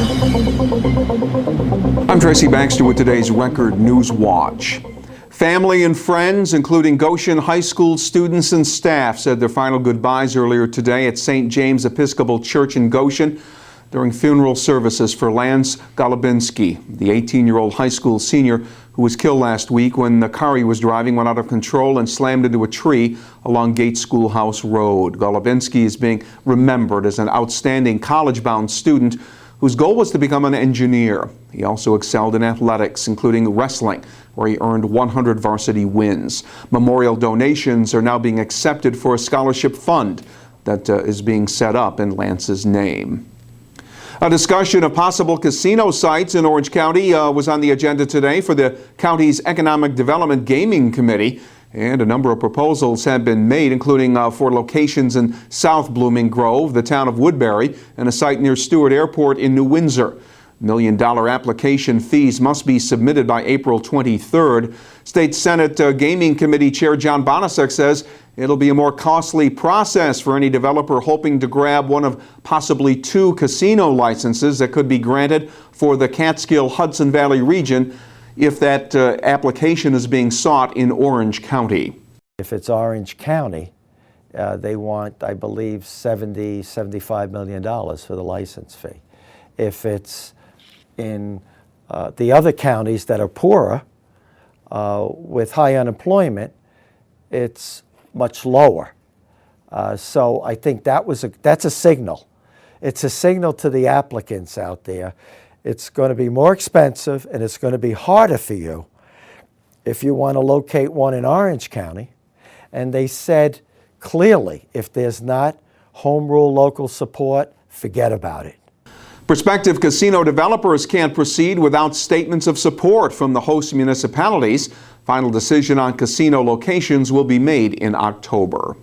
I'm Tracy Baxter with today's Record Newswatch. Family and friends, including Goshen High School students and staff, said their final goodbyes earlier today at St. James Episcopal Church in Goshen during funeral services for Lance Golubinski, the 18-year-old high school senior who was killed last week when the car he was driving went out of control and slammed into a tree along Gates Schoolhouse Road. Golubinski is being remembered as an outstanding college-bound student whose goal was to become an engineer. He also excelled in athletics, including wrestling, where he earned 100 varsity wins. Memorial donations are now being accepted for a scholarship fund that is being set up in Lance's name. A discussion of possible casino sites in Orange County was on the agenda today for the county's Economic Development Gaming Committee, and a number of proposals have been made, including for locations in South Blooming Grove, the town of Woodbury, and a site near Stewart Airport in New Windsor. $1 million application fees must be submitted by April 23rd. State Senate Gaming Committee Chair John Bonasek says it'll be a more costly process for any developer hoping to grab one of possibly 2 casino licenses that could be granted for the Catskill-Hudson Valley region if that application is being sought in Orange County. If it's Orange County, they want, I believe, $75 million for the license fee. If it's in the other counties that are poorer with high unemployment, it's much lower. So I think that's a signal. It's a signal to the applicants out there. It's going to be more expensive and it's going to be harder for you if you want to locate one in Orange County. And they said clearly, if there's not home rule local support, forget about it. Prospective casino developers can't proceed without statements of support from the host municipalities. Final decision on casino locations will be made in October.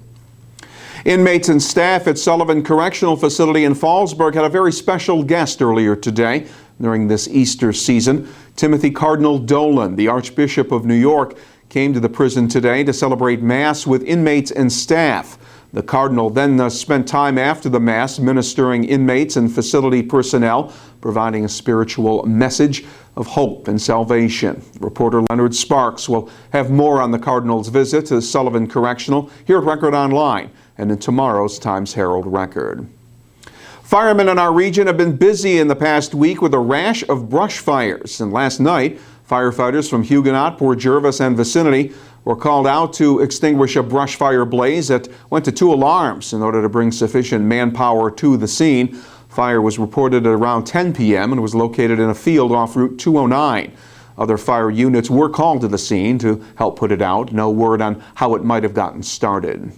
Inmates and staff at Sullivan Correctional Facility in Fallsburg had a very special guest earlier today during this Easter season. Timothy Cardinal Dolan, the Archbishop of New York, came to the prison today to celebrate Mass with inmates and staff. The Cardinal then spent time after the Mass ministering inmates and facility personnel, providing a spiritual message of hope and salvation. Reporter Leonard Sparks will have more on the Cardinal's visit to Sullivan Correctional here at Record Online and in tomorrow's Times-Herald Record. Firemen in our region have been busy in the past week with a rash of brush fires, and last night firefighters from Huguenot, Port Jervis and vicinity were called out to extinguish a brush fire blaze that went to 2 alarms in order to bring sufficient manpower to the scene. Fire was reported at around 10 p.m. and was located in a field off Route 209. Other fire units were called to the scene to help put it out. No word on how it might have gotten started.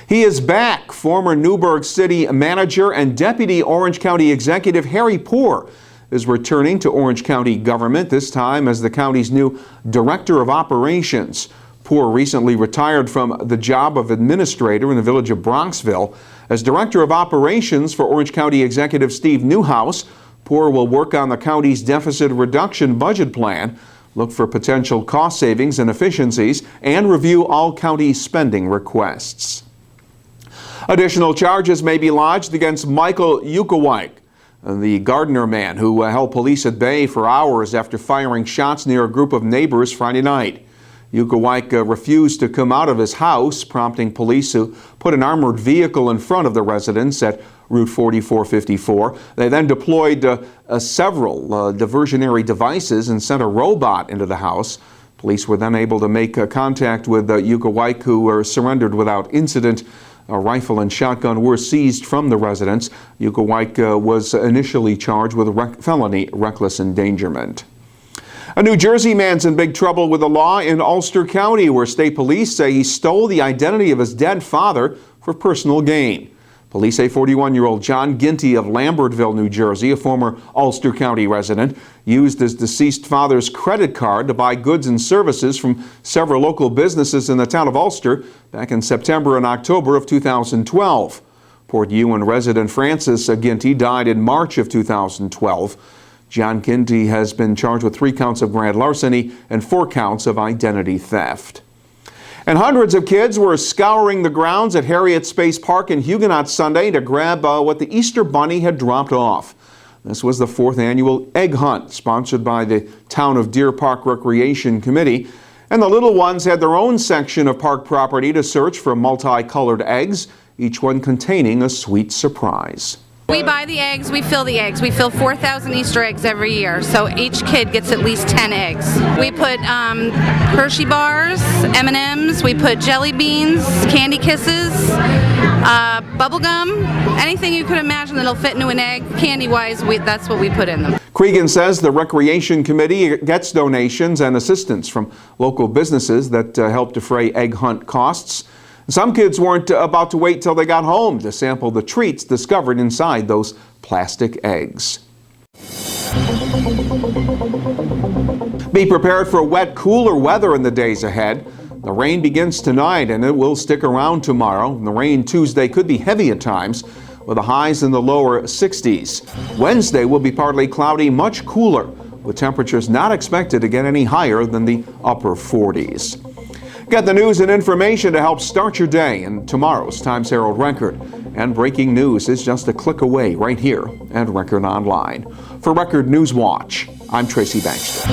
He is back. Former Newburgh City manager and Deputy Orange County Executive Harry Poor is returning to Orange County government, this time as the county's new Director of Operations. Poor recently retired from the job of administrator in the village of Bronxville. As Director of Operations for Orange County Executive Steve Newhouse, Poor will work on the county's deficit reduction budget plan, look for potential cost savings and efficiencies, and review all county spending requests. Additional charges may be lodged against Michael Ukawike, the Gardner man who held police at bay for hours after firing shots near a group of neighbors Friday night. Ukawike refused to come out of his house, prompting police to put an armored vehicle in front of the residence at Route 4454. They then deployed several diversionary devices and sent a robot into the house. Police were then able to make contact with Ukawike, who surrendered without incident. A rifle and shotgun were seized from the residence. Ukawike was initially charged with felony reckless endangerment. A New Jersey man's in big trouble with the law in Ulster County, where state police say he stole the identity of his dead father for personal gain. Police say 41-year-old John Ginty of Lambertville, New Jersey, a former Ulster County resident, used his deceased father's credit card to buy goods and services from several local businesses in the town of Ulster back in September and October of 2012. Port Ewan resident Francis Ginty died in March of 2012. John Ginty has been charged with 3 counts of grand larceny and 4 counts of identity theft. And hundreds of kids were scouring the grounds at Harriet Space Park in Huguenot Sunday to grab what the Easter Bunny had dropped off. This was the 4th annual egg hunt sponsored by the Town of Deer Park Recreation Committee. And the little ones had their own section of park property to search for multicolored eggs, each one containing a sweet surprise. We buy the eggs, we fill the eggs. We fill 4,000 Easter eggs every year, so each kid gets at least 10 eggs. We put Hershey bars, M&Ms, we put jelly beans, candy kisses, bubble gum, anything you could imagine that'll fit into an egg, candy-wise, that's what we put in them. Cregan says the Recreation Committee gets donations and assistance from local businesses that help defray egg hunt costs. Some kids weren't about to wait till they got home to sample the treats discovered inside those plastic eggs. Be prepared for wet, cooler weather in the days ahead. The rain begins tonight and it will stick around tomorrow. The rain Tuesday could be heavy at times, with the highs in the lower 60s. Wednesday will be partly cloudy, much cooler, with temperatures not expected to get any higher than the upper 40s. Get the news and information to help start your day in tomorrow's Times Herald Record. And breaking news is just a click away right here at Record Online. For Record Newswatch, I'm Tracy Baxter.